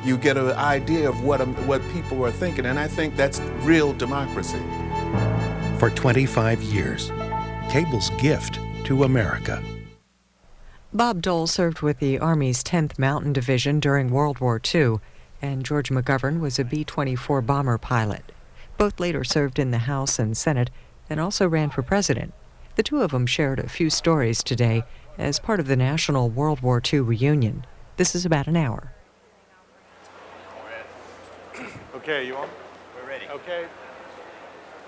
you get an idea of what people are thinking, and I think that's real democracy. For 25 years, cable's gift to America. Bob Dole served with the Army's 10th Mountain Division during World War II, and George McGovern was a B-24 bomber pilot. Both later served in the House and Senate and also ran for president. The two of them shared a few stories today as part of the National World War II reunion. This is about an hour. Okay, you on? We're ready. Okay.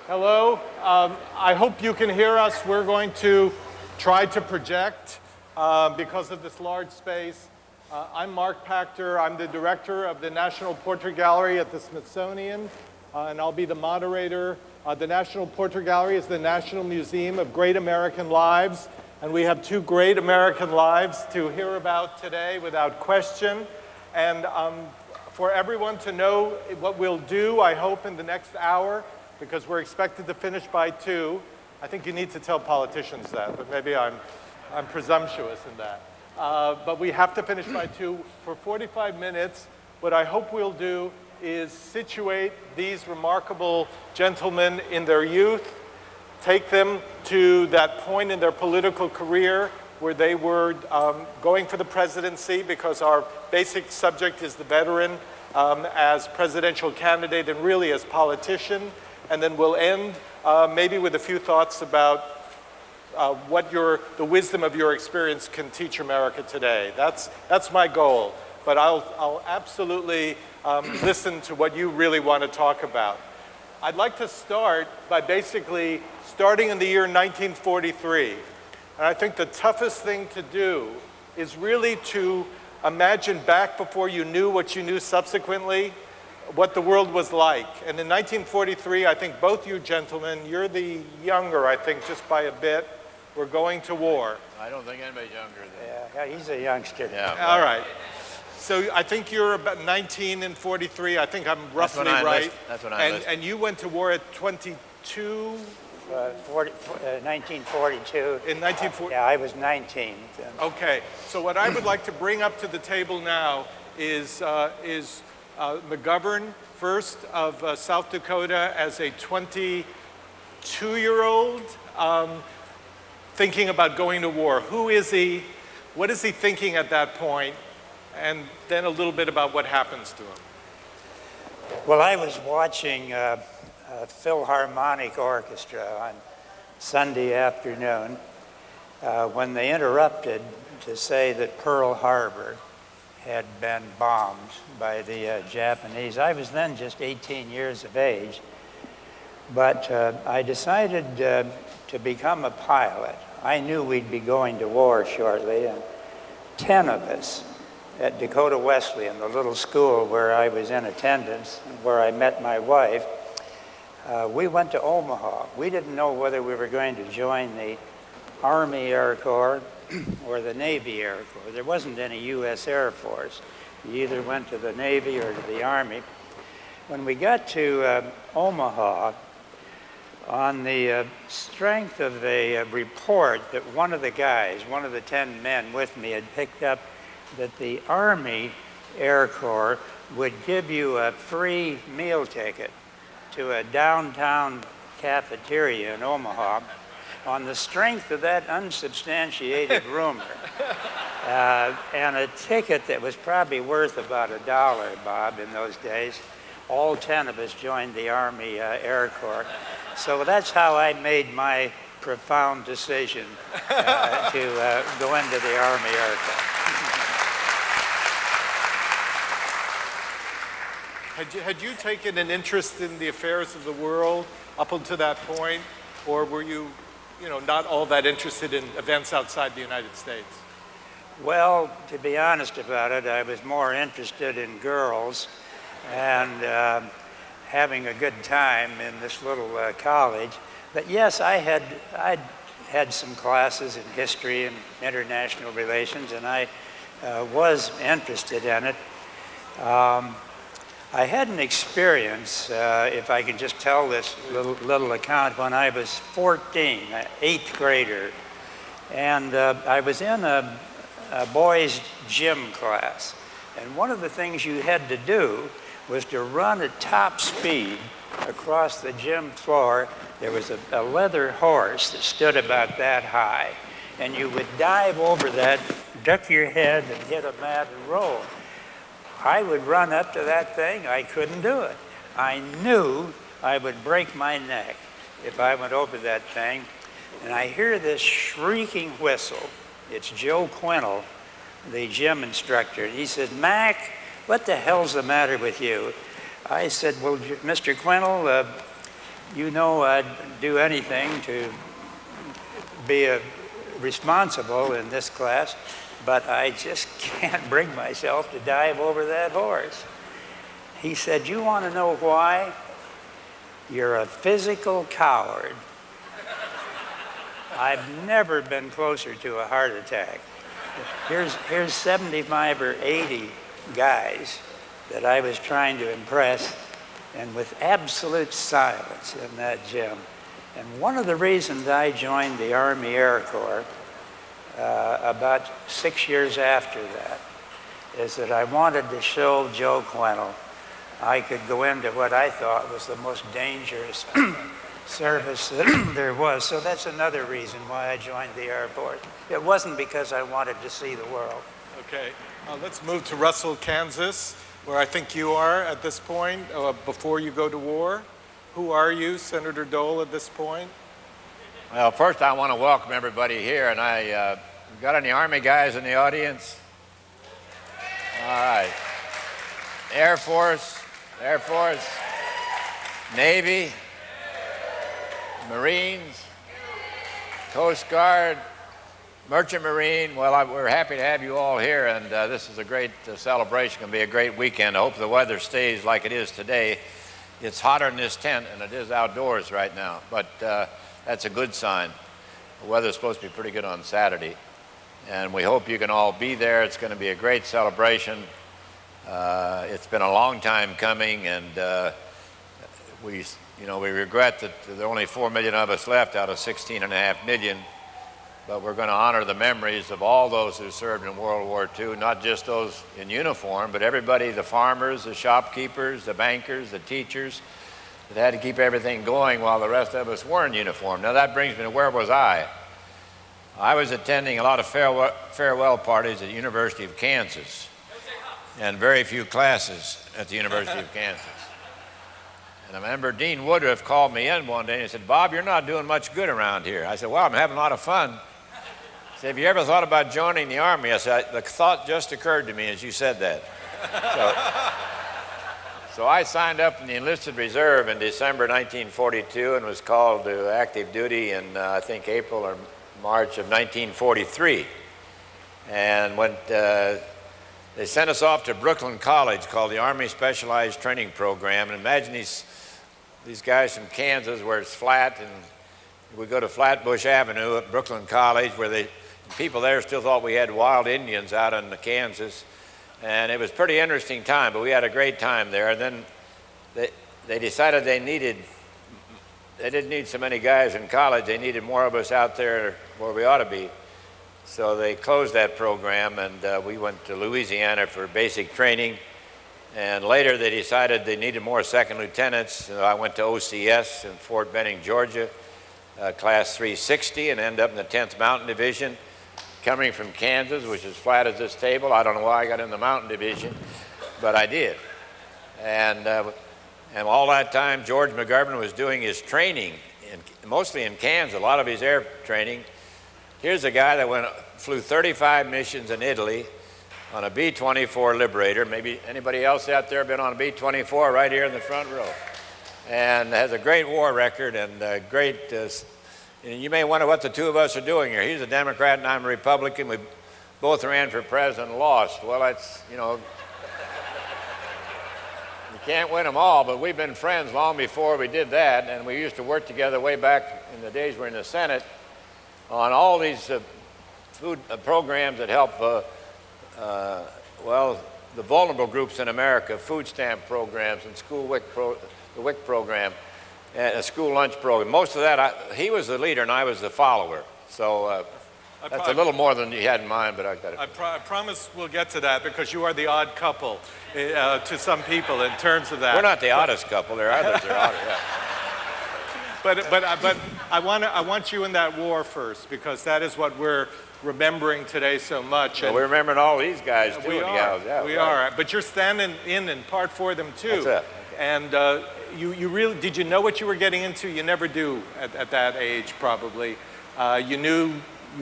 Hello. I hope you can hear us. We're going to try to project because of this large space. I'm Mark Pachter. I'm the director of the National Portrait Gallery at the Smithsonian, and I'll be the moderator. The National Portrait Gallery is the National Museum of Great American Lives, and we have two great American lives to hear about today without question. And for everyone to know what we'll do, I hope, in the next hour, because we're expected to finish by 2. I think you need to tell politicians that, but maybe I'm presumptuous in that. But we have to finish by 2. For 45 minutes, what I hope we'll do is situate these remarkable gentlemen in their youth, take them to that point in their political career where they were going for the presidency, because our basic subject is the veteran as presidential candidate and really as politician. And then we'll end maybe with a few thoughts about what the wisdom of your experience can teach America today. That's my goal. But I'll absolutely listen to what you really want to talk about. I'd like to start by basically starting in the year 1943. And I think the toughest thing to do is really to imagine back before you knew what you knew subsequently, what the world was like. And in 1943, I think both you gentlemen, you're the younger, I think, just by a bit, were going to war. I don't think anybody's younger than Yeah, he's a youngster. Yeah. All right. So I think you're about 19 in 43. I think I'm roughly right. That's when I enlisted. And you went to war at 22? 1942. In 1940? Yeah, I was 19. Okay. So what I would like to bring up to the table now is McGovern, first of South Dakota, as a 22-year-old thinking about going to war. Who is he? What is he thinking at that point? And then a little bit about what happens to him. Well, I was watching a Philharmonic Orchestra on Sunday afternoon when they interrupted to say that Pearl Harbor had been bombed by the Japanese. I was then just 18 years of age, but I decided to become a pilot. I knew we'd be going to war shortly, and 10 of us at Dakota Wesleyan, the little school where I was in attendance, where I met my wife, we went to Omaha. We didn't know whether we were going to join the Army Air Corps or the Navy Air Corps. There wasn't any U.S. Air Force. You either went to the Navy or to the Army. When we got to Omaha, on the strength of a report that one of the guys, one of the 10 men with me, had picked up, that the Army Air Corps would give you a free meal ticket to a downtown cafeteria in Omaha. On the strength of that unsubstantiated rumor, and a ticket that was probably worth about $1, Bob, in those days, all 10 of us joined the Army Air Corps. So that's how I made my profound decision to go into the Army Air Corps. Had you taken an interest in the affairs of the world up until that point, or were you, not all that interested in events outside the United States? Well, to be honest about it, I was more interested in girls and having a good time in this little college. But yes, I'd had some classes in history and international relations, and I was interested in it. I had an experience, if I can just tell this little account, when I was 14, an 8th grader, and I was in a boys' gym class. And one of the things you had to do was to run at top speed across the gym floor. There was a leather horse that stood about that high, and you would dive over that, duck your head, and hit a mat and roll. I would run up to that thing. I couldn't do it. I knew I would break my neck if I went over that thing. And I hear this shrieking whistle. It's Joe Quennell, the gym instructor. He said, "Mac, what the hell's the matter with you?" I said, "Well, Mr. Quennell, you know I'd do anything to be responsible in this class, but I just can't bring myself to dive over that horse." He said, "You want to know why? You're a physical coward." I've never been closer to a heart attack. Here's 75 or 80 guys that I was trying to impress, and with absolute silence in that gym. And one of the reasons I joined the Army Air Corps about 6 years after that is that I wanted to show Joe Quennell I could go into what I thought was the most dangerous service that there was. So that's another reason why I joined the Air Force. It wasn't because I wanted to see the world. Okay, let's move to Russell, Kansas, where I think you are at this point, before you go to war. Who are you, Senator Dole, at this point? Well, first I want to welcome everybody here, and I got any Army guys in the audience? All right. Air Force, Navy, Marines, Coast Guard, Merchant Marine. Well, we're happy to have you all here, and this is a great celebration. It's going to be a great weekend. I hope the weather stays like it is today. It's hotter in this tent, and it is outdoors right now, but that's a good sign. The weather's supposed to be pretty good on Saturday, and we hope you can all be there. It's going to be a great celebration. It's been a long time coming, and we regret that there are only 4 million of us left out of 16.5 million, but we're going to honor the memories of all those who served in World War II, not just those in uniform, but everybody, the farmers, the shopkeepers, the bankers, the teachers, that had to keep everything going while the rest of us were in uniform. Now that brings me to where was I? I was attending a lot of farewell parties at the University of Kansas, and very few classes at the University of Kansas. And I remember Dean Woodruff called me in one day and he said, "Bob, you're not doing much good around here." I said, "Well, I'm having a lot of fun." He said, "Have you ever thought about joining the Army?" I said, "The thought just occurred to me as you said that." So I signed up in the enlisted reserve in December 1942 and was called to active duty in, I think, April or March of 1943. And went, they sent us off to Brooklyn College, called the Army Specialized Training Program. And imagine these guys from Kansas, where it's flat, and we go to Flatbush Avenue at Brooklyn College, where people there still thought we had wild Indians out in Kansas. And it was a pretty interesting time, but we had a great time there. And then they decided they didn't need so many guys in college. They needed more of us out there where we ought to be. So they closed that program, and we went to Louisiana for basic training. And later they decided they needed more second lieutenants. So I went to OCS in Fort Benning, Georgia, class 360, and ended up in the 10th Mountain Division. Coming from Kansas, which is flat as this table. I don't know why I got in the Mountain Division, but I did. And all that time, George McGovern was doing his training, mostly in Kansas, a lot of his air training. Here's a guy that flew 35 missions in Italy on a B-24 Liberator. Maybe anybody else out there been on a B-24? Right here in the front row. And has a great war record and great... And you may wonder what the two of us are doing here. He's a Democrat and I'm a Republican. We both ran for president and lost. Well, that's, you can't win them all, but we've been friends long before we did that, and we used to work together way back in the days we were in the Senate on all these food programs that help, the vulnerable groups in America, food stamp programs and the WIC program. A school lunch program. Most of that, he was the leader and I was the follower. So That's a little more than you had in mind, but I got it. I promise we'll get to that because you are the odd couple to some people in terms of that. We're not the oddest couple. There are others. They're odder, yeah. But I want you in that war first because that is what we're remembering today so much. So we're remembering all these guys too. We and are. gals. Yeah, we right. are. But you're standing in part for them too. That's it. And you really did you know what you were getting into? You never do at that age, probably. You knew.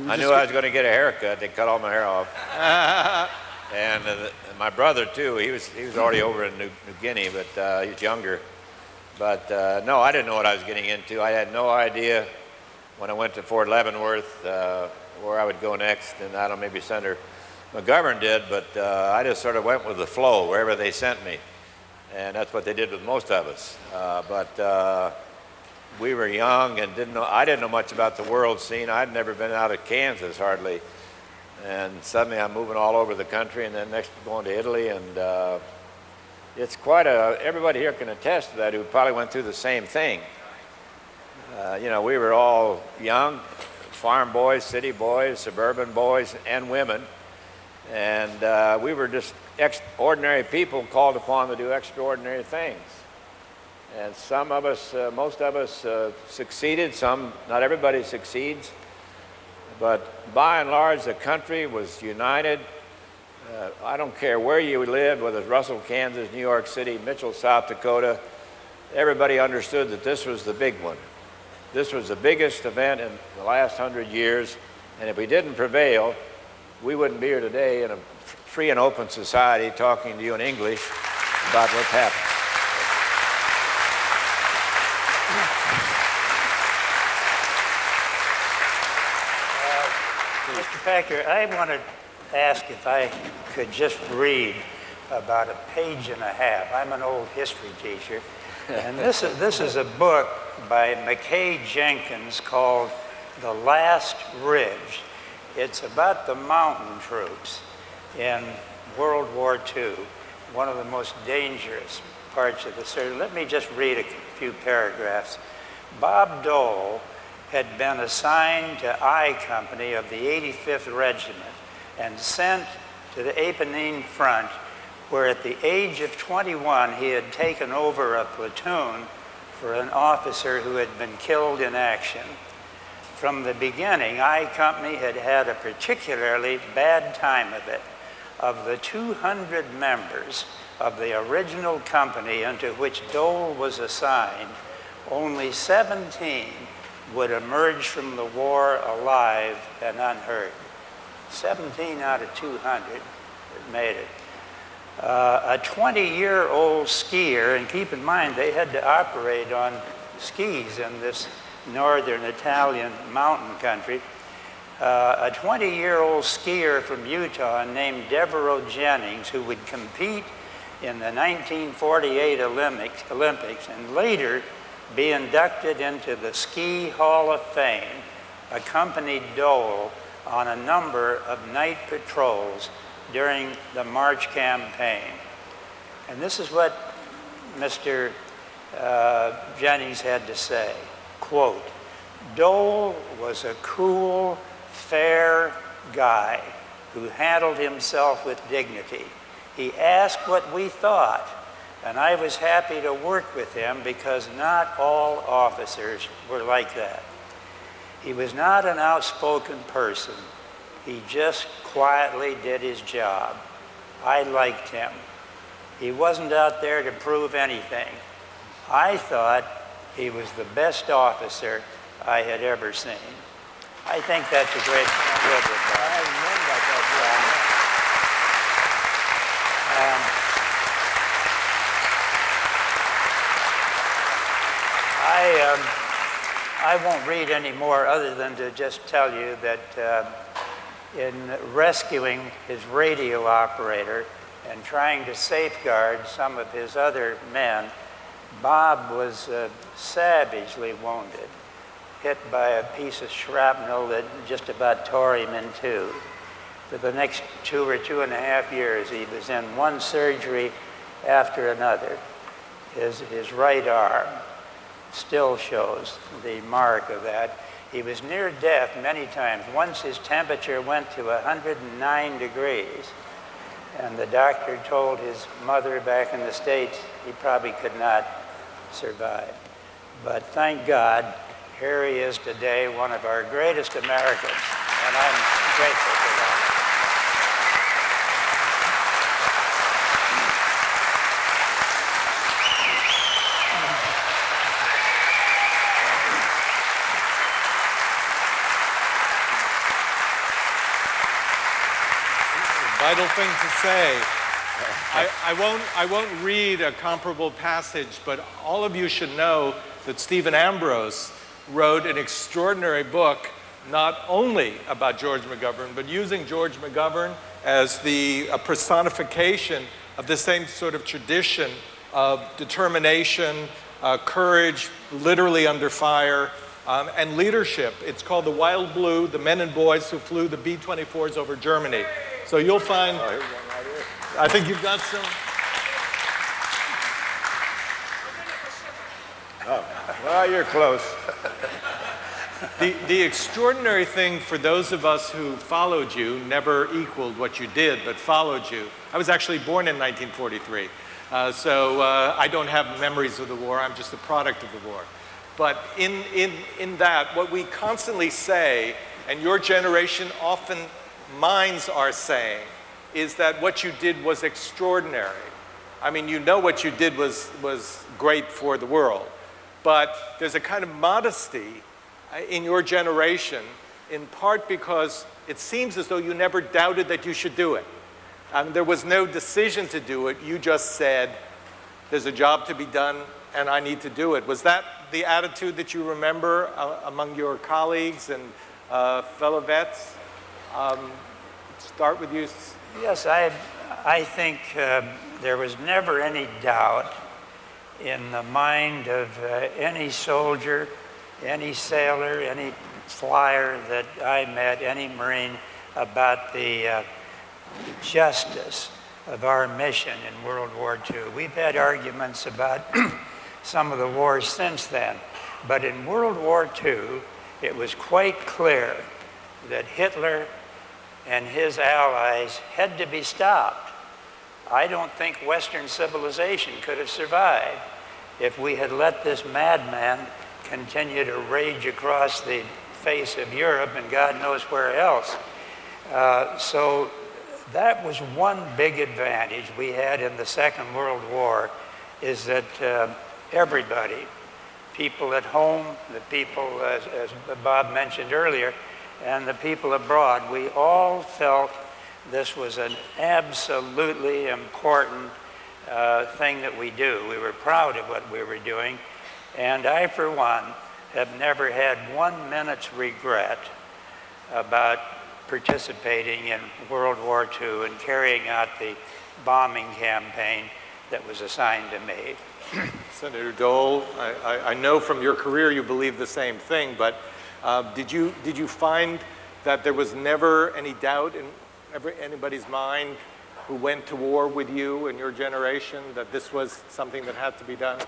I knew I was going to get a haircut. They cut all my hair off. And my brother too. He was already over in New Guinea, but he was younger. But no, I didn't know what I was getting into. I had no idea when I went to Fort Leavenworth where I would go next, and I don't know, maybe Senator McGovern did, but I just sort of went with the flow wherever they sent me, and that's what they did with most of us. But we were young and I didn't know much about the world scene. I'd never been out of Kansas hardly, and suddenly I'm moving all over the country, and then next going to Italy, and it's quite everybody here can attest to that who probably went through the same thing. You know, we were all young, farm boys, city boys, suburban boys, and women. And we were just ordinary people called upon to do extraordinary things. And some of us, most of us succeeded, not everybody succeeds. But by and large, the country was united. I don't care where you lived, whether it's Russell, Kansas, New York City, Mitchell, South Dakota, everybody understood that this was the big one. This was the biggest event in the last 100 years, and if we didn't prevail, we wouldn't be here today in a free and open society talking to you in English about what's happened. Mr. Packer, I want to ask if I could just read about a page and a half. I'm an old history teacher, and this is a book by McKay Jenkins called The Last Ridge. It's about the mountain troops in World War II, one of the most dangerous parts of the service. Let me just read a few paragraphs. Bob Dole had been assigned to I Company of the 85th Regiment and sent to the Apennine Front, where at the age of 21 he had taken over a platoon for an officer who had been killed in action. From the beginning, I Company had had a particularly bad time of it. Of the 200 members of the original company into which Dole was assigned, only 17 would emerge from the war alive and unhurt. 17 out of 200 made it. A 20-year-old skier, and keep in mind they had to operate on skis in this northern Italian mountain country. A 20-year-old skier from Utah named Devereaux Jennings, who would compete in the 1948 Olympics and later be inducted into the Ski Hall of Fame, accompanied Dole on a number of night patrols during the March campaign. And this is what Mr. Jennings had to say, quote, "Dole was a cool, fair guy who handled himself with dignity. He asked what we thought, and I was happy to work with him because not all officers were like that. He was not an outspoken person. He just quietly did his job. I liked him. He wasn't out there to prove anything. I thought he was the best officer I had ever seen." I think that's a great advice. I remember that. I won't read any more other than to just tell you that in rescuing his radio operator and trying to safeguard some of his other men, Bob was savagely wounded, hit by a piece of shrapnel that just about tore him in two. For the next 2 or 2.5 years, he was in one surgery after another. His right arm still shows the mark of that. He was near death many times. Once his temperature went to 109 degrees, and the doctor told his mother back in the States he probably could not survive. But thank God, here he is today, one of our greatest Americans, and I'm grateful for that. Vital thing to say. I won't read a comparable passage, but all of you should know that Stephen Ambrose wrote an extraordinary book not only about George McGovern, but using George McGovern as the personification of the same sort of tradition of determination, courage, literally under fire, and leadership. It's called The Wild Blue, The Men and Boys Who Flew the B-24s Over Germany. So you'll find, I think you've got some. Oh, well, you're close. The extraordinary thing for those of us who followed you, never equaled what you did, but followed you. I was actually born in 1943, so I don't have memories of the war. I'm just a product of the war. But in that, what we constantly say, and your generation often minds are saying, is that what you did was extraordinary. I mean, you know what you did was great for the world, but there's a kind of modesty in your generation, in part because it seems as though you never doubted that you should do it. There was no decision to do it. You just said, there's a job to be done, and I need to do it. Was that the attitude that you remember among your colleagues and fellow vets? Start with you. Yes, I think there was never any doubt in the mind of any soldier, any sailor, any flyer that I met, any Marine, about the justice of our mission in World War II. We've had arguments about some of the wars since then, but in World War II, it was quite clear that Hitler and his allies had to be stopped. I don't think Western civilization could have survived if we had let this madman continue to rage across the face of Europe and God knows where else. So that was one big advantage we had in the Second World War, is that everybody, people at home, the people, as Bob mentioned earlier, and the people abroad, we all felt this was an absolutely important thing that we do. We were proud of what we were doing, and I, for one, have never had 1 minute's regret about participating in World War II and carrying out the bombing campaign that was assigned to me. Senator Dole, I know from your career you believe the same thing, but did you find that there was never any doubt in anybody's mind who went to war with you and your generation that this was something that had to be done?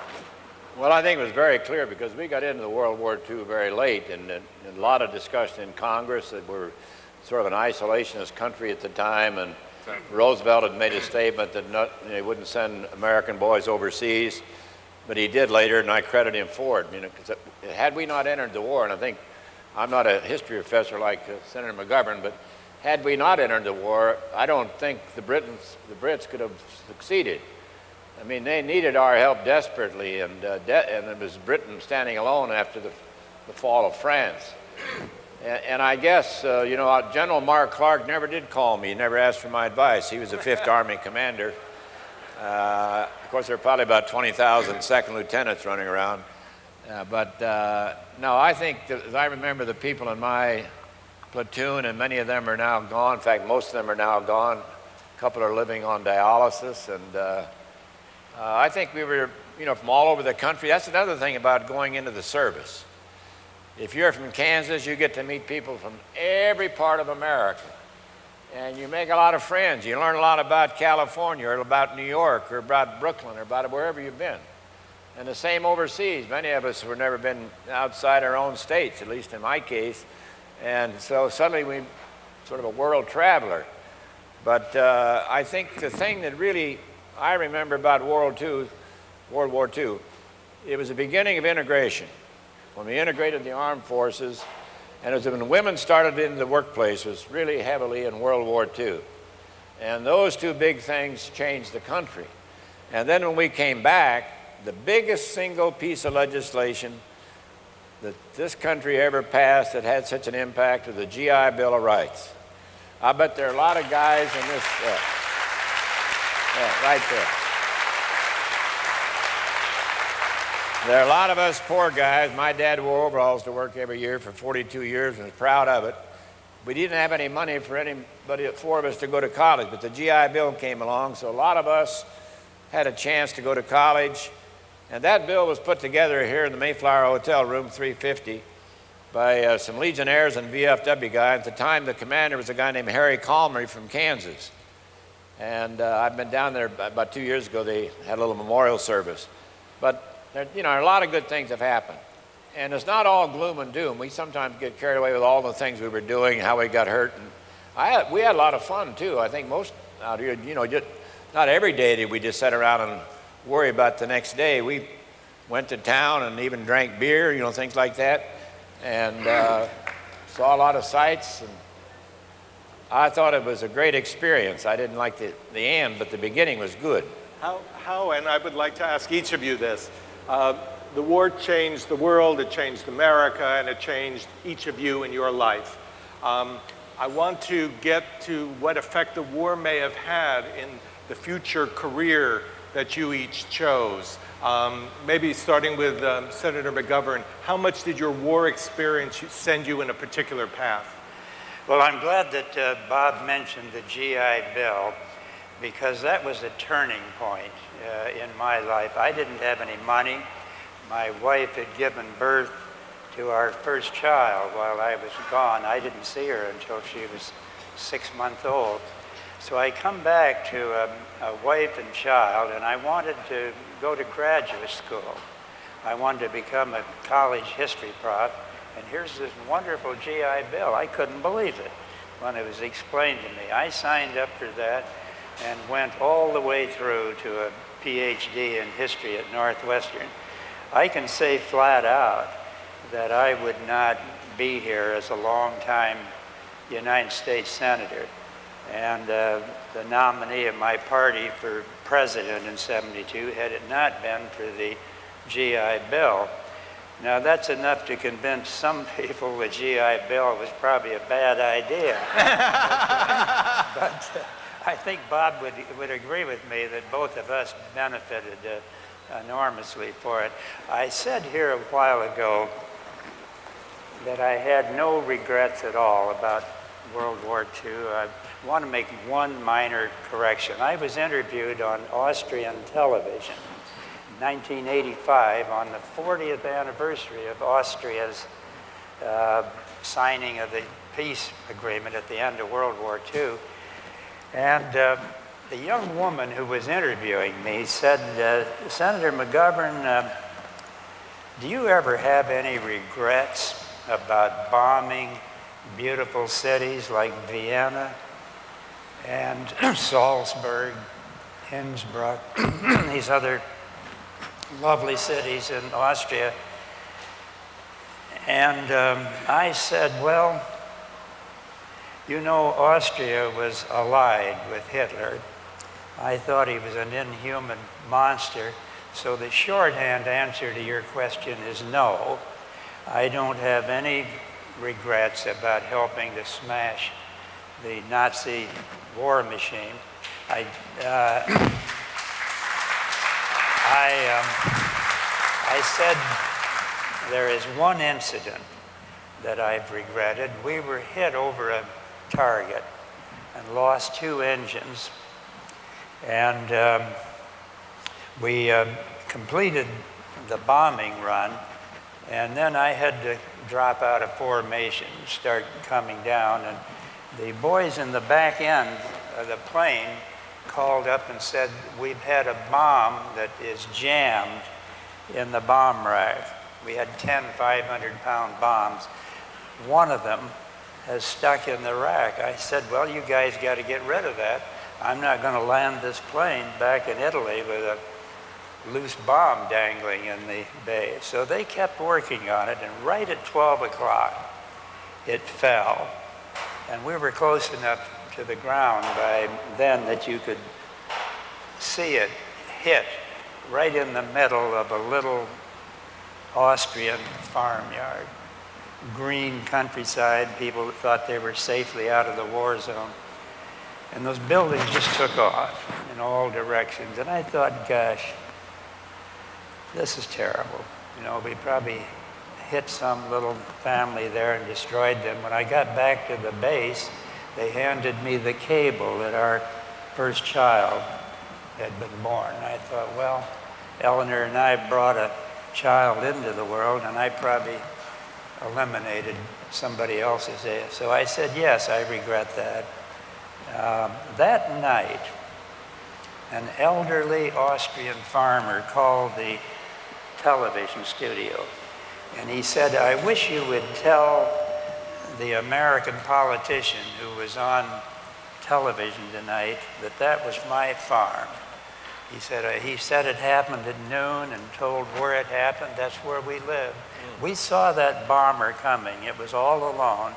Well, I think it was very clear because we got into World War II very late, and a lot of discussion in Congress that we're sort of an isolationist country at the time, and Roosevelt had made a statement that he wouldn't send American boys overseas, but he did later, and I credit him for it. Because had we not entered the war, and I think I'm not a history professor like Senator McGovern, but had we not entered the war, I don't think the Brits could have succeeded. I mean, they needed our help desperately, and it was Britain standing alone after the fall of France. And I guess, General Mark Clark never did call me. He never asked for my advice. He was a 5th Army commander. Of course, there were probably about 20,000 second lieutenants running around. No, I think, as I remember, the people in my platoon, and many of them are now gone. In fact, most of them are now gone. A couple are living on dialysis. And I think we were, from all over the country. That's another thing about going into the service. If you're from Kansas, you get to meet people from every part of America. And you make a lot of friends. You learn a lot about California or about New York or about Brooklyn or about wherever you've been. And the same overseas. Many of us have never been outside our own states, at least in my case. And so suddenly we're sort of a world traveler. But I think the thing that really I remember about World War II, it was the beginning of integration. When we integrated the armed forces, and it was when women started into the workplace, was really heavily in World War II. And those two big things changed the country. And then when we came back, the biggest single piece of legislation that this country ever passed that had such an impact was the GI Bill of Rights. I bet there are a lot of guys in this, right there. There are a lot of us poor guys. My dad wore overalls to work every year for 42 years and was proud of it. We didn't have any money for anybody, four of us, to go to college, but the GI Bill came along, so a lot of us had a chance to go to college. And that bill was put together here in the Mayflower Hotel, room 350, by some Legionnaires and VFW guys. At the time, the commander was a guy named Harry Calmery from Kansas. And I've been down there about 2 years ago. They had a little memorial service. But, you know, a lot of good things have happened. And it's not all gloom and doom. We sometimes get carried away with all the things we were doing, how we got hurt. And we had a lot of fun, too. I think most out here, you know, not every day did we just sit around and worry about the next day. We went to town and even drank beer, you know, things like that, and saw a lot of sights. And I thought it was a great experience. I didn't like the end, but the beginning was good. How, and I would like to ask each of you this, the war changed the world, it changed America, and it changed each of you in your life. I want to get to what effect the war may have had in the future career that you each chose. Maybe starting with Senator McGovern, how much did your war experience send you in a particular path? Well, I'm glad that Bob mentioned the GI Bill, because that was a turning point in my life. I didn't have any money. My wife had given birth to our first child while I was gone. I didn't see her until she was 6 months old. So I come back to a wife and child, and I wanted to go to graduate school. I wanted to become a college history prof, and here's this wonderful GI Bill. I couldn't believe it when it was explained to me. I signed up for that and went all the way through to a PhD in history at Northwestern. I can say flat out that I would not be here as a long-time United States Senator and the nominee of my party for president in '72 had it not been for the GI Bill. Now that's enough to convince some people the GI Bill was probably a bad idea. but I think Bob would agree with me that both of us benefited enormously for it. I said here a while ago that I had no regrets at all about World War II. I want to make one minor correction. I was interviewed on Austrian television in 1985 on the 40th anniversary of Austria's signing of the peace agreement at the end of World War II. And the young woman who was interviewing me said, Senator McGovern, do you ever have any regrets about bombing beautiful cities like Vienna and Salzburg, Innsbruck, these other lovely cities in Austria? And I said, well, you know, Austria was allied with Hitler. I thought he was an inhuman monster. So the shorthand answer to your question is no. I don't have any regrets about helping to smash the Nazi war machine. I said there is one incident that I've regretted. We were hit over a target and lost 2 engines. And we completed the bombing run, and then I had to drop out of formation and start coming down. And the boys in the back end of the plane called up and said, we've had a bomb that is jammed in the bomb rack. We had 10 500-pound bombs. One of them has stuck in the rack. I said, well, you guys got to get rid of that. I'm not going to land this plane back in Italy with a loose bomb dangling in the bay. So they kept working on it, and right at 12 o'clock, it fell. And we were close enough to the ground by then that you could see it hit right in the middle of a little Austrian farmyard. Green countryside, people thought they were safely out of the war zone. And those buildings just took off in all directions. And I thought, gosh, this is terrible. You know, we probably hit some little family there and destroyed them. When I got back to the base, they handed me the cable that our first child had been born. And I thought, well, Eleanor and I brought a child into the world, and I probably eliminated somebody else's heir. So I said, yes, I regret that. That night, an elderly Austrian farmer called the television studio, and he said, I wish you would tell the American politician who was on television tonight that that was my farm. He said it happened at noon and told where it happened. That's where we live. We saw that bomber coming. It was all alone.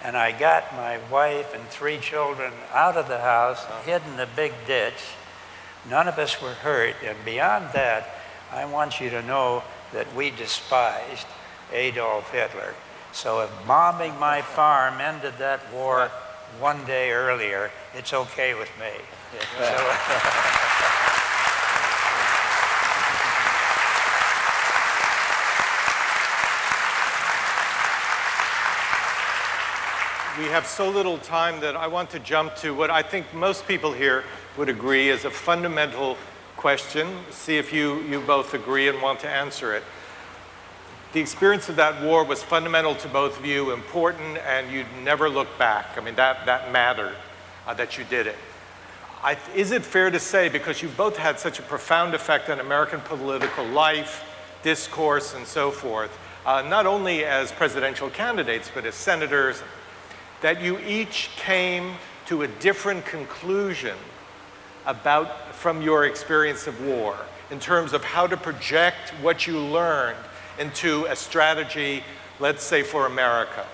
And I got my wife and 3 children out of the house, hid in a big ditch. None of us were hurt. And beyond that, I want you to know that we despised Adolf Hitler. So if bombing my farm ended that war one day earlier, it's okay with me. We have so little time that I want to jump to what I think most people here would agree is a fundamental question. See if you both agree and want to answer it. The experience of that war was fundamental to both of you, important, and you'd never look back. I mean, that mattered, that you did it. Is it fair to say, because you both had such a profound effect on American political life, discourse, and so forth, not only as presidential candidates, but as senators, that you each came to a different conclusion from your experience of war in terms of how to project what you learned into a strategy, let's say, for America?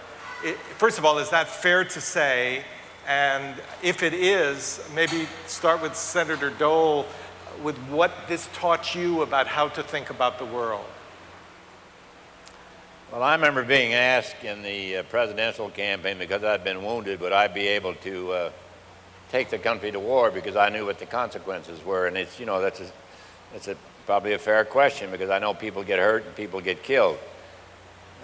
First of all, is that fair to say? And if it is, maybe start with Senator Dole, with what this taught you about how to think about the world. Well, I remember being asked in the presidential campaign, because I'd been wounded, would I be able to take the country to war, because I knew what the consequences were. And it's, you know, that's probably a fair question, because I know people get hurt and people get killed.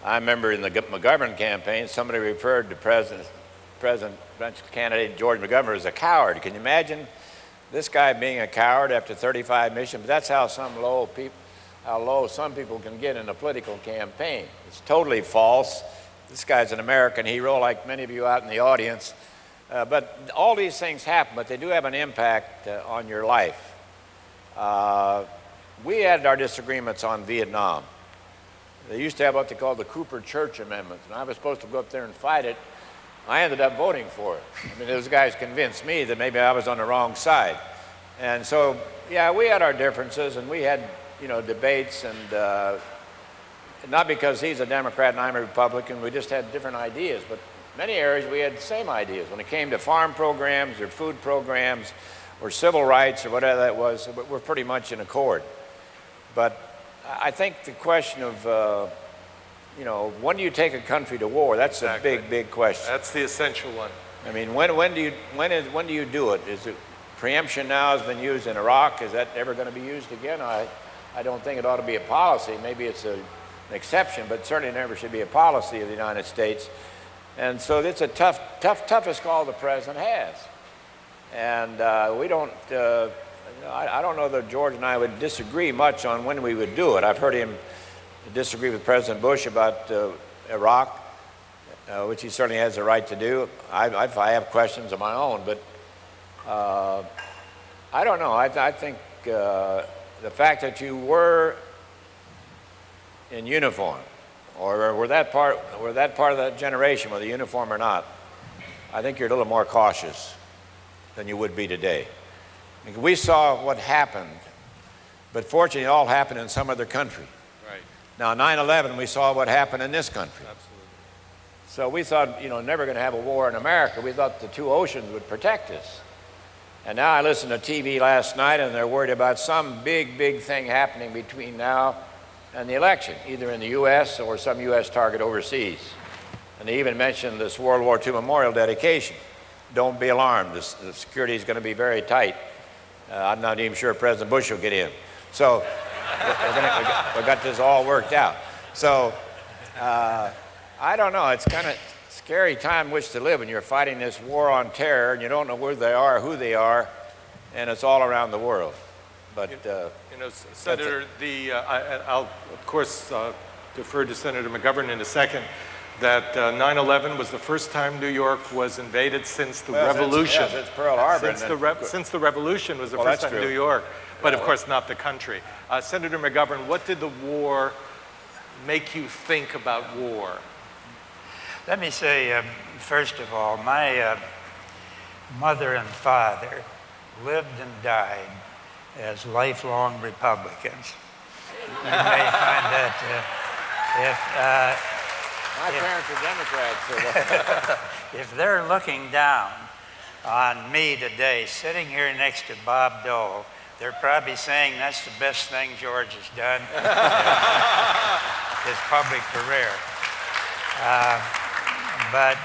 I remember in the McGovern campaign, somebody referred to presidential candidate George McGovern as a coward. Can you imagine this guy being a coward after 35 missions? But that's how how low some people can get in a political campaign. It's totally false. This guy's an American hero, like many of you out in the audience. But all these things happen, but they do have an impact on your life. We had our disagreements on Vietnam. They used to have what they called the Cooper Church Amendment, and I was supposed to go up there and fight it. I ended up voting for it. I mean, those guys convinced me that maybe I was on the wrong side. And so, yeah, we had our differences, and we had, you know, debates, and not because he's a Democrat and I'm a Republican, we just had different ideas. But many areas we had the same ideas. When it came to farm programs or food programs or civil rights or whatever that was, we're pretty much in accord. But I think the question of, you know, when do you take a country to war? That's exactly. A big, big question. That's the essential one. I mean, when do you do it? Is it preemption now has been used in Iraq? Is that ever going to be used again? I don't think it ought to be a policy. Maybe it's an exception, but certainly never should be a policy of the United States. And so it's a toughest call the president has. And we don't, I don't know that George and I would disagree much on when we would do it. I've heard him disagree with President Bush about Iraq, which he certainly has the right to do. I have questions of my own, but I don't know. I think the fact that you were in uniform, or were that part of that generation with a uniform or not, I think you're a little more cautious than you would be today. We saw what happened, but fortunately it all happened in some other country. Right. Now 9/11, we saw what happened in this country. Absolutely. So we thought, never going to have a war in America. We thought the two oceans would protect us. And now I listened to TV last night, and they're worried about some big thing happening between now and the election, either in the U.S. or some U.S. target overseas. And they even mentioned this World War II memorial dedication. Don't be alarmed. The security is going to be very tight. I'm not even sure President Bush will get in. So we got this all worked out. So I don't know. It's kind of scary time in which to live when you're fighting this war on terror and you don't know where they are, who they are, and it's all around the world. But Senator, I'll of course defer to Senator McGovern in a second. That 9/11 was the first time New York was invaded since the Revolution. Since Pearl Harbor. Since the Revolution was the first time New York, but of course not the country. Senator McGovern, what did the war make you think about war? Let me say, first of all, my mother and father lived and died as lifelong Republicans. You may find that My parents are Democrats. So if they're looking down on me today, sitting here next to Bob Dole, they're probably saying that's the best thing George has done in his public career. But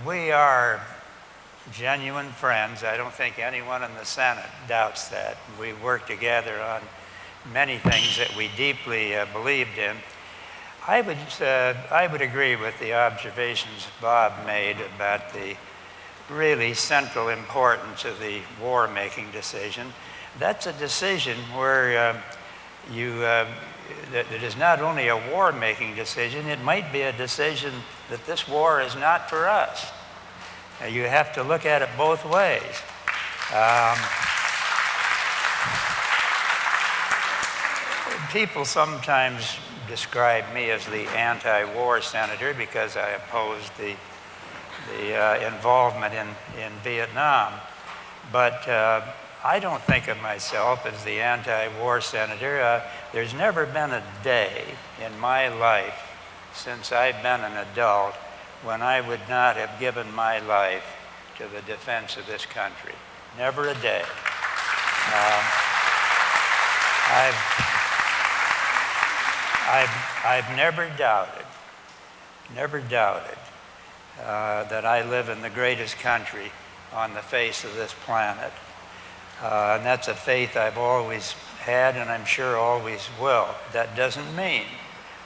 we are genuine friends. I don't think anyone in the Senate doubts that. We work together on many things that we deeply believed in. I would agree with the observations Bob made about the really central importance of the war-making decision. That's a decision where that is not only a war-making decision, it might be a decision that this war is not for us. You have to look at it both ways. People sometimes describe me as the anti-war senator because I opposed the involvement in Vietnam. But I don't think of myself as the anti-war senator. There's never been a day in my life since I've been an adult when I would not have given my life to the defense of this country. Never a day. I've never doubted that I live in the greatest country on the face of this planet. And that's a faith I've always had and I'm sure always will. That doesn't mean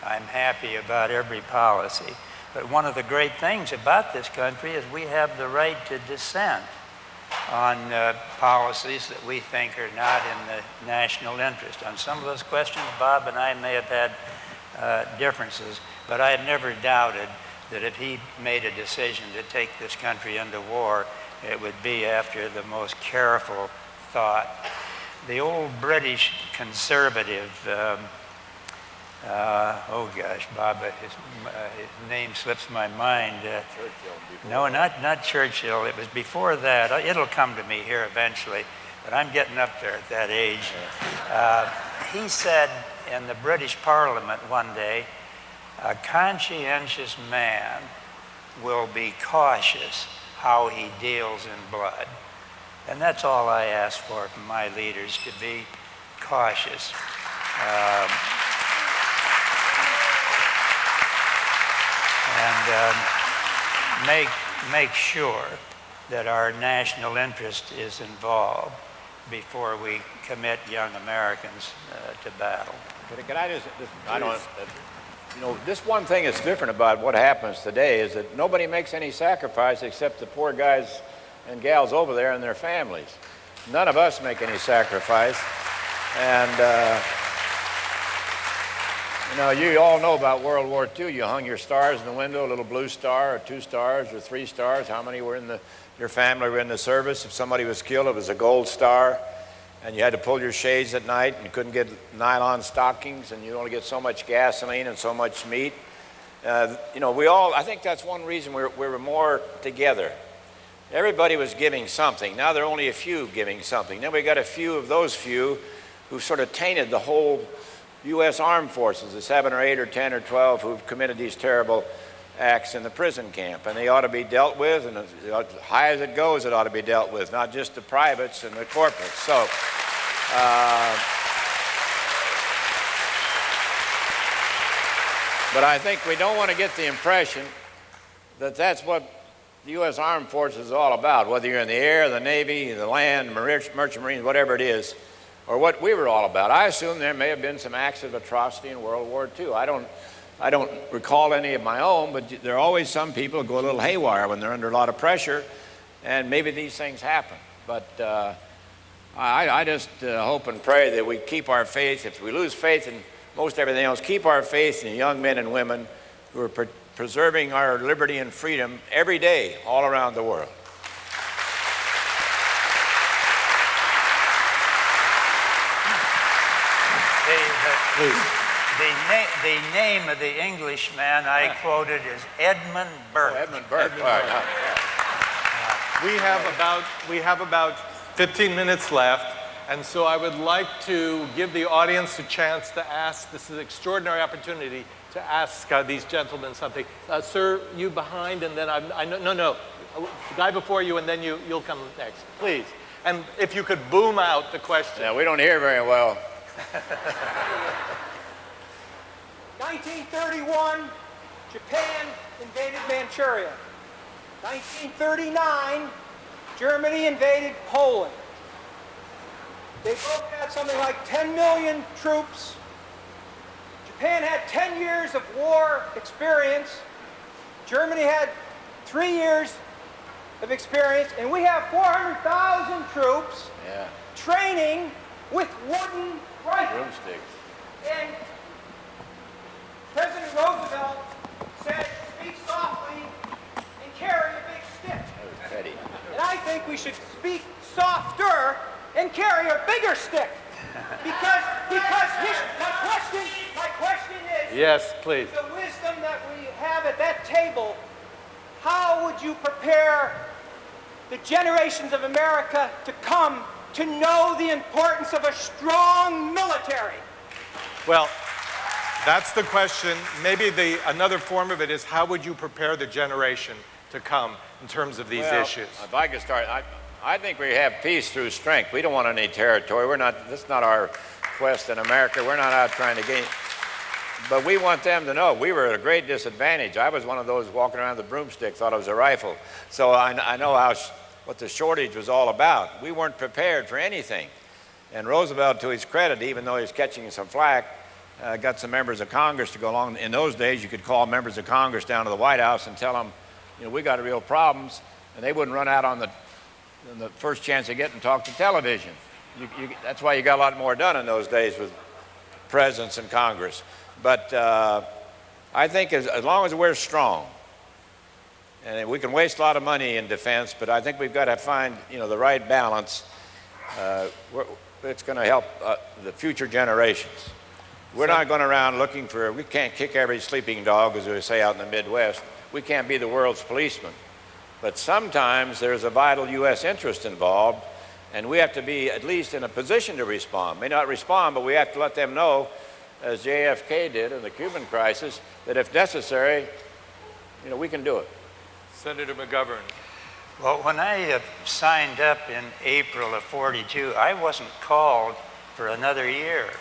I'm happy about every policy. But one of the great things about this country is we have the right to dissent on policies that we think are not in the national interest. On some of those questions, Bob and I may have had differences, but I have never doubted that if he made a decision to take this country into war, it would be after the most careful thought. The old British conservative, oh gosh, Bob, his name slips my mind. No, not Churchill. It was before that. It'll come to me here eventually, but I'm getting up there at that age. He said in the British Parliament one day, a conscientious man will be cautious how he deals in blood. And that's all I ask for from my leaders, to be cautious. And make sure that our national interest is involved before we commit young Americans to battle. Can I just I don't, this one thing that's different about what happens today is that nobody makes any sacrifice except the poor guys and gals over there and their families. None of us make any sacrifice. And, you all know about World War II. You hung your stars in the window, a little blue star or 2 stars or 3 stars. How many were in your family were in the service? If somebody was killed, it was a gold star. and you had to pull your shades at night, and you couldn't get nylon stockings, and you only get so much gasoline and so much meat. I think that's one reason we were more together. Everybody was giving something. Now there are only a few giving something. Then we got a few of those few who sort of tainted the whole U.S. Armed Forces, the 7 or 8 or 10 or 12 who've committed these terrible acts in the prison camp. And they ought to be dealt with, and as high as it goes, it ought to be dealt with, not just the privates and the corporals. So, but I think we don't want to get the impression that that's what the U.S. Armed Forces is all about, whether you're in the air, the Navy, the land, merchant marines, whatever it is, or what we were all about. I assume there may have been some acts of atrocity in World War II. I don't recall any of my own, but there are always some people who go a little haywire when they're under a lot of pressure, and maybe these things happen. But I just hope and pray that we keep our faith. If we lose faith in most everything else, keep our faith in young men and women who are preserving our liberty and freedom every day all around the world. The name of the Englishman I quoted is Edmund Burke. Oh, Edmund Burke. We have about 15 minutes left, and so I would like to give the audience a chance to ask. This is an extraordinary opportunity to ask these gentlemen something. Sir, you behind, and then the guy before you, and then you'll come next, please. And if you could boom out the question. Yeah, we don't hear very well. 1931, Japan invaded Manchuria. 1939, Germany invaded Poland. They both had something like 10 million troops. Japan had 10 years of war experience. Germany had 3 years of experience, and we have 400,000 troops training with wooden rifles. Broomsticks. And President Roosevelt said, speak softly and carry a big stick. That was petty. And I think we should speak softer and carry a bigger stick. Because my question is, Yes, please. the wisdom that we have at that table, how would you prepare the generations of America to come to know the importance of a strong military? Well, that's the question. Maybe another form of it is, how would you prepare the generation to come in terms of these issues? If I could start, I think we have peace through strength. We don't want any territory. That's not our quest in America. We're not out trying to gain. But we want them to know we were at a great disadvantage. I was one of those walking around with a broomstick, thought it was a rifle. So I know what the shortage was all about. We weren't prepared for anything. And Roosevelt, to his credit, even though he was catching some flack, got some members of Congress to go along. In those days, you could call members of Congress down to the White House and tell them, we got real problems, and they wouldn't run out on the first chance they get and talk to television. That's why you got a lot more done in those days with presidents and Congress. But I think as long as we're strong, and we can waste a lot of money in defense, but I think we've got to find the right balance. It's going to help the future generations. We're not going around looking we can't kick every sleeping dog, as we say out in the Midwest. We can't be the world's policeman. But sometimes there's a vital U.S. interest involved, and we have to be at least in a position to respond. May not respond, but we have to let them know, as JFK did in the Cuban crisis, that if necessary, we can do it. Senator McGovern. Well, when I signed up in April of '42, I wasn't called for another year.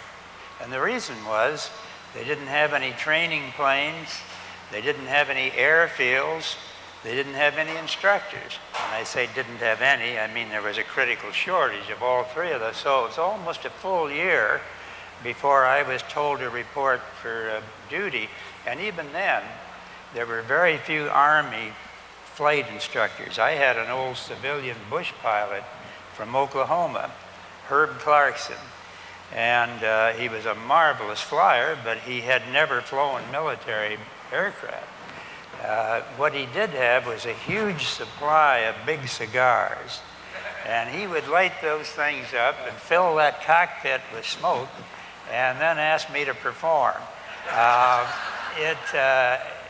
And the reason was they didn't have any training planes, they didn't have any airfields, they didn't have any instructors. When I say didn't have any, I mean there was a critical shortage of all three of us. So it's almost a full year before I was told to report for duty. And even then, there were very few Army flight instructors. I had an old civilian bush pilot from Oklahoma, Herb Clarkson. And he was a marvelous flyer, but he had never flown military aircraft. What he did have was a huge supply of big cigars. And he would light those things up and fill that cockpit with smoke and then ask me to perform.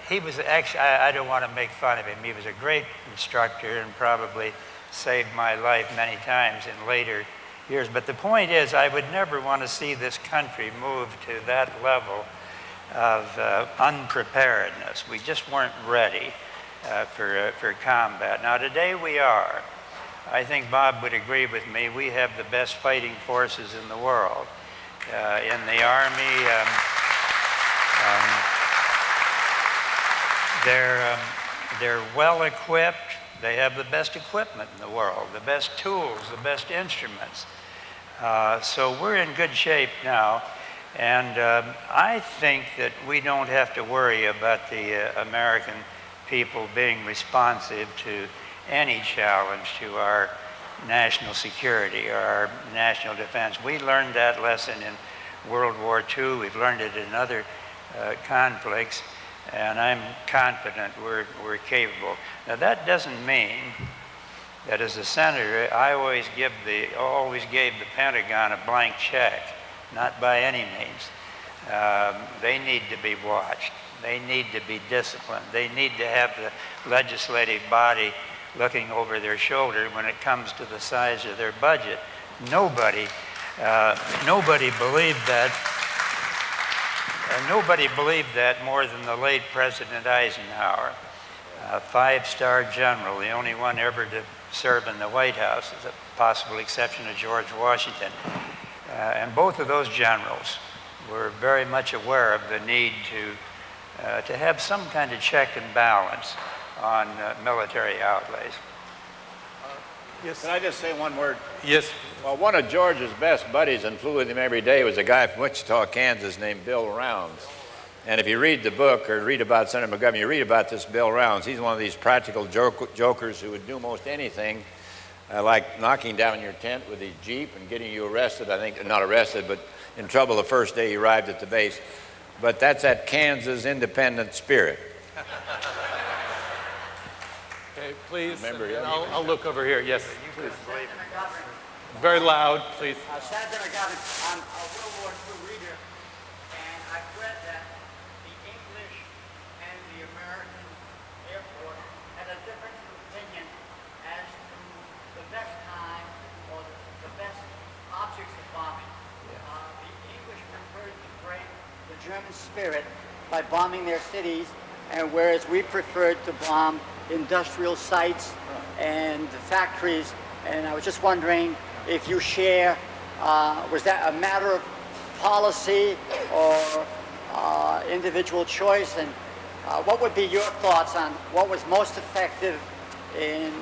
He was actually, I don't want to make fun of him. He was a great instructor and probably saved my life many times in later years. But the point is, I would never want to see this country move to that level of unpreparedness. We just weren't ready for combat. Now today we are. I think Bob would agree with me. We have the best fighting forces in the world. In the Army, they're well equipped. They have the best equipment in the world, the best tools, the best instruments. So we're in good shape now. And I think that we don't have to worry about the American people being responsive to any challenge to our national security or our national defense. We learned that lesson in World War II. We've learned it in other conflicts. And I'm confident we're capable. Now that doesn't mean that as a senator, I always gave the Pentagon a blank check, not by any means. They need to be watched. They need to be disciplined. They need to have the legislative body looking over their shoulder when it comes to the size of their budget. Nobody believed that. And nobody believed that more than the late President Eisenhower, a five-star general, the only one ever to serve in the White House, with a possible exception of George Washington. And both of those generals were very much aware of the need to have some kind of check and balance on military outlays. Yes. Can I just say one word? Yes. Well, one of George's best buddies and flew with him every day was a guy from Wichita, Kansas named Bill Rounds. And if you read the book or read about Senator McGovern, you read about this Bill Rounds. He's one of these practical jokers who would do most anything, like knocking down your tent with his Jeep and getting you arrested. I think, not arrested, but in trouble the first day he arrived at the base. But that's that Kansas independent spirit. Okay, please. Remember, I'll look over here. Yes. Please. Very loud, please. Senator McGovern, I'm a World War II reader, and I've read that the English and the American Air Force had a difference of opinion as to the best time or the best objects of bombing. The English preferred to break the German spirit by bombing their cities, and whereas we preferred to bomb industrial sites and factories. And I was just wondering if you share, was that a matter of policy or individual choice? And what would be your thoughts on what was most effective in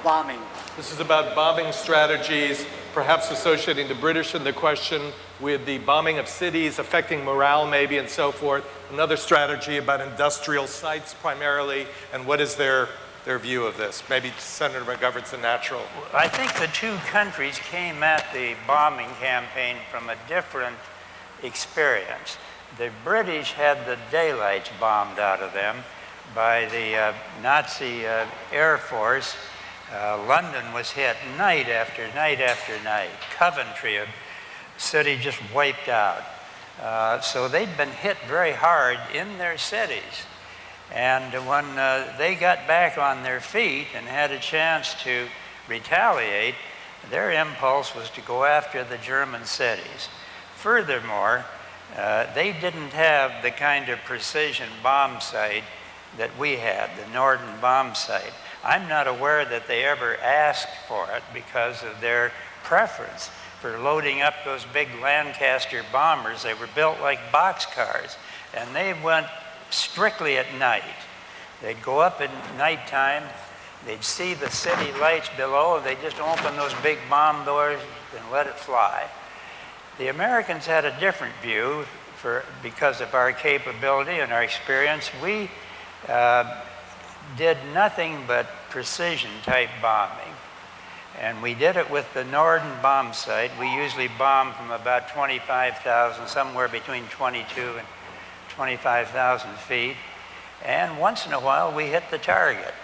bombing? This is about bombing strategies, perhaps associating the British and the question with the bombing of cities, affecting morale maybe and so forth. Another strategy about industrial sites primarily, and what is their view of this? Maybe Senator McGovern's the natural. I think the two countries came at the bombing campaign from a different experience. The British had the daylights bombed out of them by the Nazi Air Force. London was hit night after night after night. Coventry, a city just wiped out. So they'd been hit very hard in their cities. And when they got back on their feet and had a chance to retaliate, their impulse was to go after the German cities. Furthermore, they didn't have the kind of precision bomb sight that we had, the Norden bomb sight. I'm not aware that they ever asked for it because of their preference for loading up those big Lancaster bombers. They were built like boxcars, and they went strictly at night. They'd go up at nighttime, they'd see the city lights below, and they'd just open those big bomb doors and let it fly. The Americans had a different view because of our capability and our experience. We did nothing but precision type bombing. And we did it with the Norden bomb sight. We usually bomb from about 25,000, somewhere between 22 and 25,000 feet. And once in a while, we hit the target.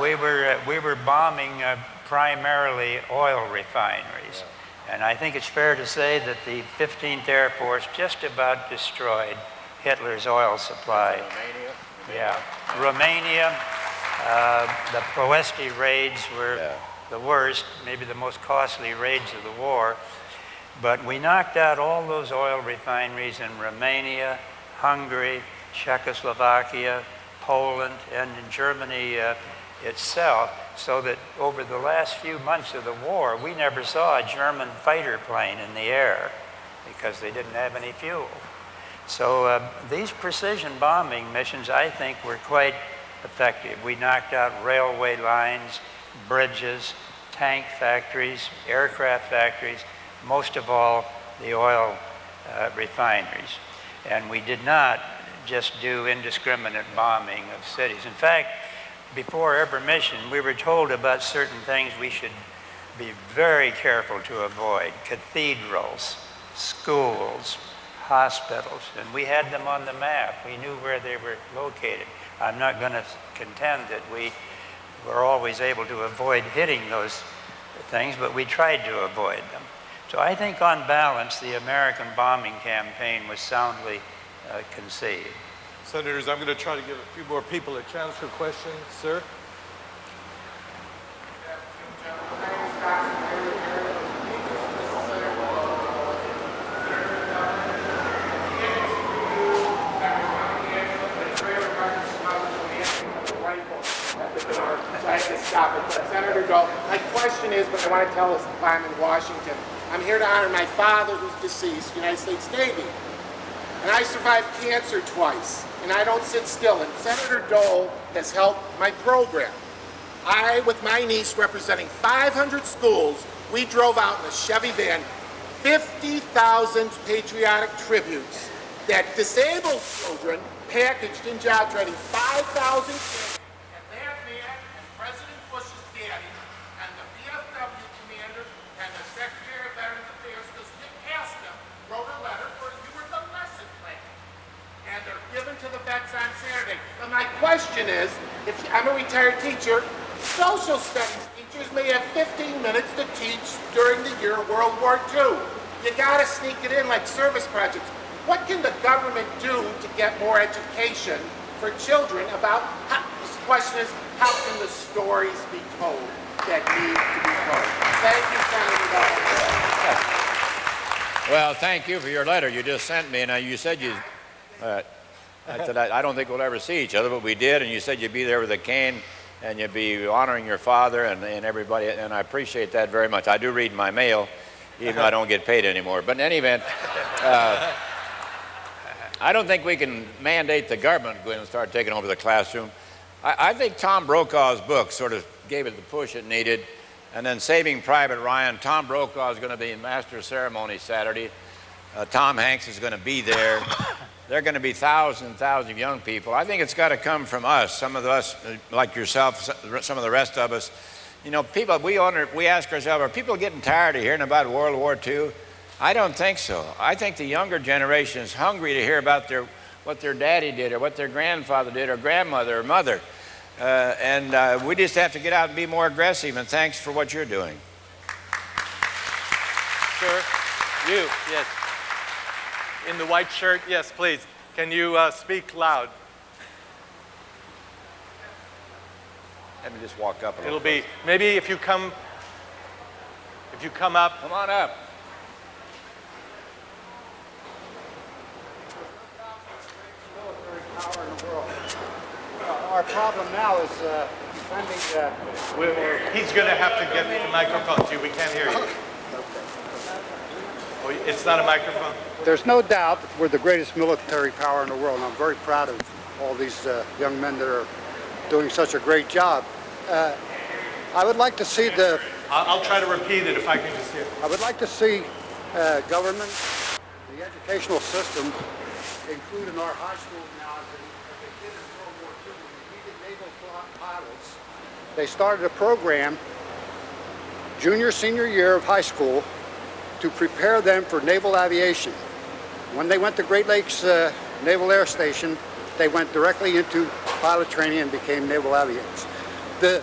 We were bombing primarily oil refineries. And I think it's fair to say that the 15th Air Force just about destroyed Hitler's oil supply. Romania? Yeah. Romania, the Ploesti raids were the worst, maybe the most costly raids of the war. But we knocked out all those oil refineries in Romania, Hungary, Czechoslovakia, Poland, and in Germany itself, so that over the last few months of the war, we never saw a German fighter plane in the air because they didn't have any fuel. So these precision bombing missions, I think, were quite effective. We knocked out railway lines, bridges, tank factories, aircraft factories, most of all the oil refineries. And we did not just do indiscriminate bombing of cities. In fact, before every mission, we were told about certain things we should be very careful to avoid: cathedrals, schools, hospitals, and we had them on the map. We knew where they were located. I'm not going to contend that we were always able to avoid hitting those things, but we tried to avoid them. So I think on balance, the American bombing campaign was soundly conceived. Senators, I'm going to try to give a few more people a chance for questions. Sir? So I had to stop it. But Senator Dole, my question is, but I want to tell us if I'm in Washington. I'm here to honor my father, who's deceased, United States Navy. And I survived cancer twice, and I don't sit still. And Senator Dole has helped my program. I, with my niece representing 500 schools, we drove out in a Chevy van 50,000 patriotic tributes that disabled children packaged in job training, 5,000 kids. And that man and President Bush's daddy and the VFW commander and the Secretary of Veterans Affairs, because Nick asked them, wrote a letter for you were the lesson plan. And they're given to the vets on Saturday. But my question is, if I'm a retired teacher, social studies teachers may have 15 minutes to teach during the year of World War II. You gotta sneak it in like service projects. What can the government do to get more education for children about, the question is, how can the stories be told that need to be told? Thank you, Senator Dole. Well, thank you for your letter you just sent me. Now, you said I said, I don't think we'll ever see each other, but we did, and you said you'd be there with a cane and you'd be honoring your father and everybody, and I appreciate that very much. I do read my mail, even though I don't get paid anymore. But in any event, I don't think we can mandate the government go in and start taking over the classroom. I think Tom Brokaw's book sort of gave it the push it needed. And then Saving Private Ryan, Tom Brokaw is going to be in Master of Ceremony Saturday. Tom Hanks is going to be there. There are going to be thousands and thousands of young people. I think it's got to come from us, some of us, like yourself, some of the rest of us. You know, people, we ask ourselves, are people getting tired of hearing about World War II? I don't think so. I think the younger generation is hungry to hear about what their daddy did or what their grandfather did or grandmother or mother. And we just have to get out and be more aggressive, and thanks for what you're doing. Sir, you, yes. In the white shirt, yes, please. Can you speak loud? Let me just walk up a little. It'll be, maybe if you come up. Come on up. Power in the world. Our problem now is defending. He's going to have to get the microphone to you. We can't hear you. Oh, it's not a microphone? There's no doubt that we're the greatest military power in the world, and I'm very proud of all these young men that are doing such a great job. I would like to see the... I'll try to repeat it if I can just hear. I would like to see government, the educational system, include in our high school now, as they did in World War II, when we needed naval pilots. They started a program, junior, senior year of high school, to prepare them for naval aviation. When they went to Great Lakes Naval Air Station, they went directly into pilot training and became naval aviators. The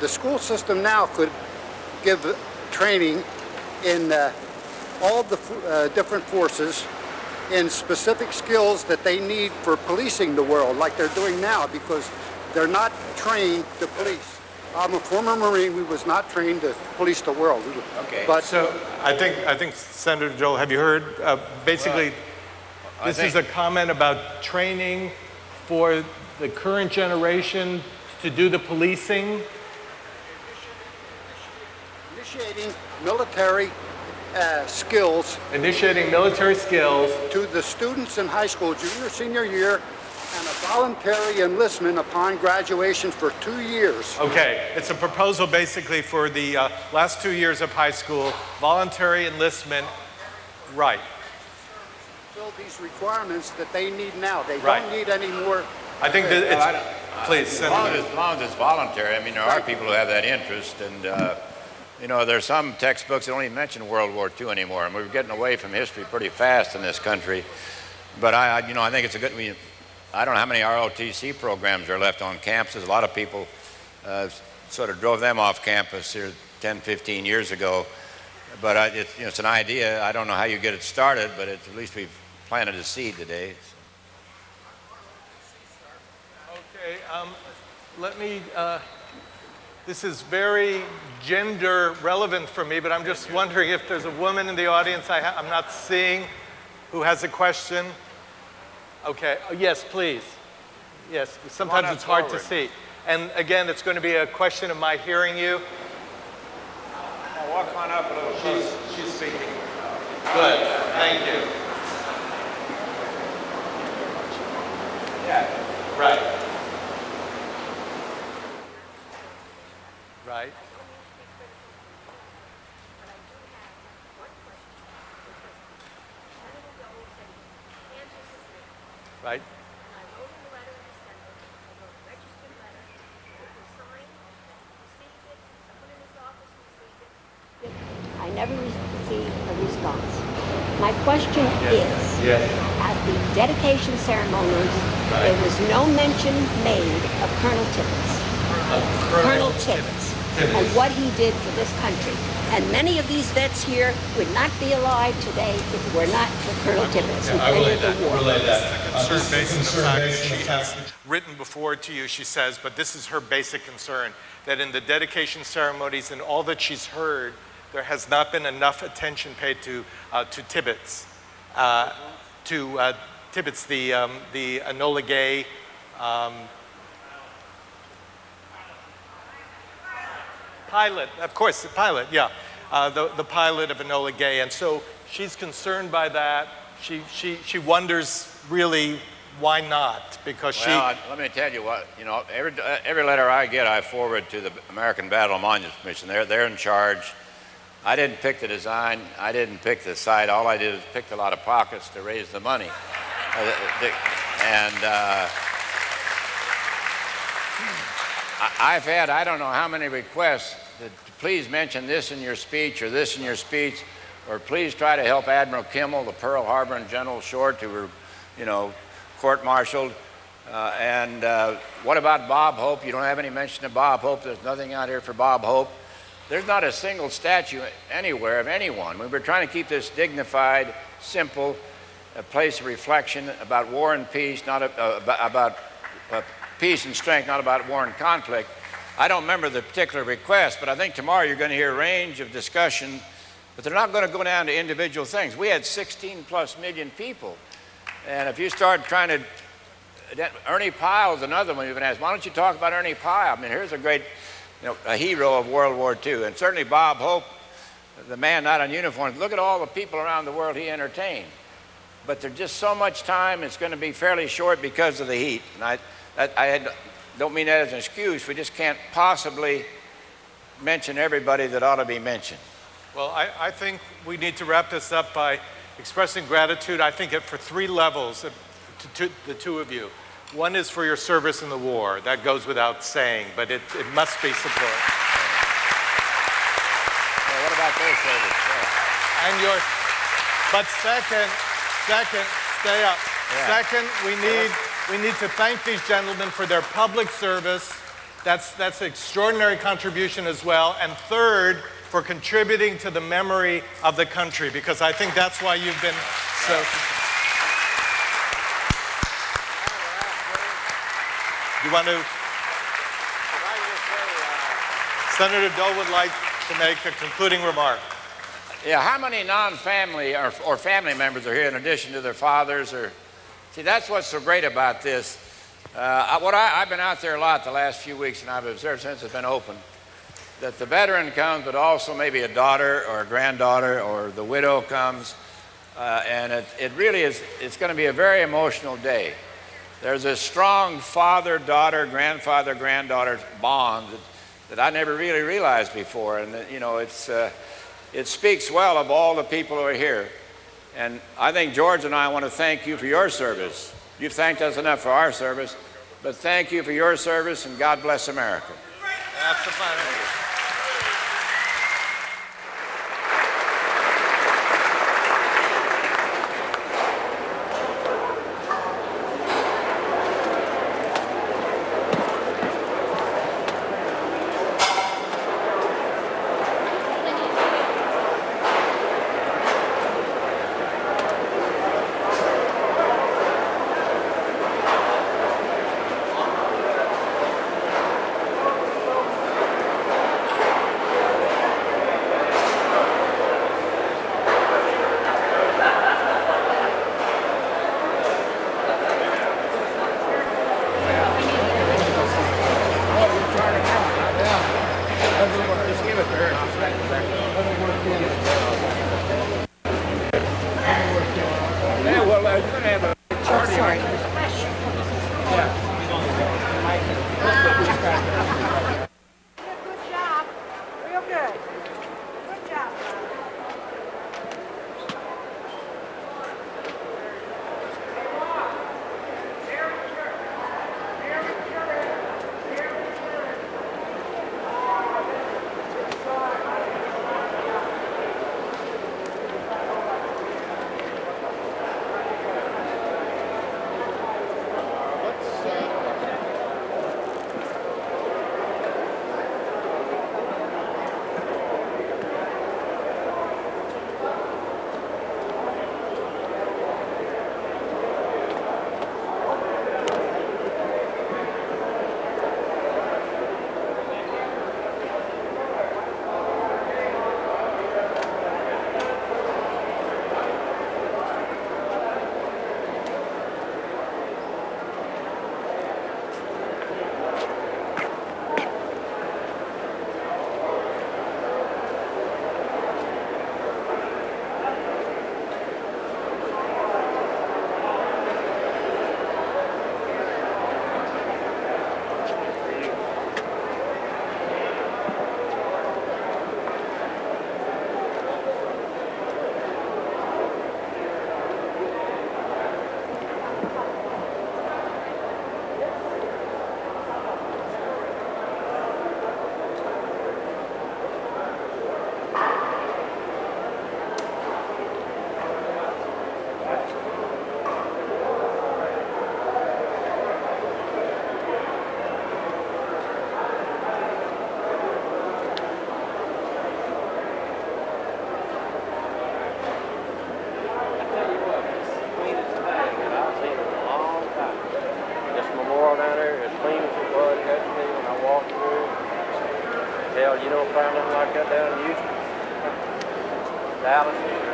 school system now could give training in all the different forces in specific skills that they need for policing the world, like they're doing now, because they're not trained to police. I'm a former Marine. We was not trained to police the world. Okay. But so I think Senator Dole, have you heard? Basically, this is a comment about training for the current generation to do the policing. Initiating military skills. Initiating military skills. To the students in high school, junior, senior year, and a voluntary enlistment upon graduation for 2 years. Okay, it's a proposal basically for the last 2 years of high school, voluntary enlistment, right. Fill these requirements that they need now. They Right. don't need any more. I think that it's, please, as long as it's voluntary. I mean, there are people who have that interest, and you know, there's some textbooks that don't even mention World War II anymore, and we're getting away from history pretty fast in this country. But I think it's a good. I don't know how many ROTC programs are left on campuses. A lot of people sort of drove them off campus here 10, 15 years ago. But it's an idea. I don't know how you get it started, but at least we've planted a seed today. Okay, let me, this is very gender relevant for me, but I'm just wondering if there's a woman in the audience I'm not seeing who has a question. Okay, yes, please. Yes, sometimes it's hard to see. And again, it's going to be a question of my hearing you. Now walk on up a little closer. She's speaking. Good, thank you. Yeah, right. Right. Right. I wrote him a letter in December. I wrote a registered letter. It was signed, received it, someone in his office received it. I never received a response. My question is, at the dedication ceremonies, there was no mention made of Colonel Tibbets. Colonel Tibbets. And what he did for this country. And many of these vets here would not be alive today if it were not for Colonel Tibbets. I relay that. Concern based on the fact that she has written before to you, she says, but this is her basic concern, that in the dedication ceremonies and all that she's heard, there has not been enough attention paid to Tibbets. Tibbets, the Enola Gay pilot, of course, the pilot, yeah. The pilot of Enola Gay. And so she's concerned by that. She wonders really why not, because let me tell you what, you know, every letter I get, I forward to the American Battle Monuments Commission. They're in charge. I didn't pick the design. I didn't pick the site. All I did was pick a lot of pockets to raise the money. I've had, I don't know how many requests that please mention this in your speech or this in your speech, or please try to help Admiral Kimmel, the Pearl Harbor, and General Short, who were, you know, court-martialed. What about Bob Hope? You don't have any mention of Bob Hope. There's nothing out here for Bob Hope. There's not a single statue anywhere of anyone. We were trying to keep this dignified, simple, a place of reflection about war and peace, not about peace and strength, not about war and conflict. I don't remember the particular request, but I think tomorrow you're going to hear a range of discussion, but they're not going to go down to individual things. We had 16+ million people, and if you start trying to, Ernie Pyle's another one you've been asked, why don't you talk about Ernie Pyle? I mean, here's a great, you know, a hero of World War II, and certainly Bob Hope, the man not in uniform. Look at all the people around the world he entertained. But there's just so much time, it's going to be fairly short because of the heat. And I don't mean that as an excuse. We just can't possibly mention everybody that ought to be mentioned. Well, I think we need to wrap this up by expressing gratitude, I think, for 3 levels to the two of you. One is for your service in the war. That goes without saying, but it must be support. Well, what about their service? Yeah. And but second, stay up. Yeah. Second, we need to thank these gentlemen for their public service That's an extraordinary contribution as well. And third, for contributing to the memory of the country, because I think that's why you've been so... You want to... Senator Dole would like to make a concluding remark. Yeah, how many non-family or family members are here in addition to their fathers? See, that's what's so great about this. I've been out there a lot the last few weeks, and I've observed since it's been open that the veteran comes, but also maybe a daughter or a granddaughter or the widow comes, and it really is, it's going to be a very emotional day. There's a strong father-daughter, grandfather-granddaughter bond that I never really realized before, and you know, it speaks well of all the people who are here. And I think George and I want to thank you for your service. You've thanked us enough for our service, but thank you for your service, and God bless America. That's the final. Hell, you don't find nothing like that down in Houston. Dallas.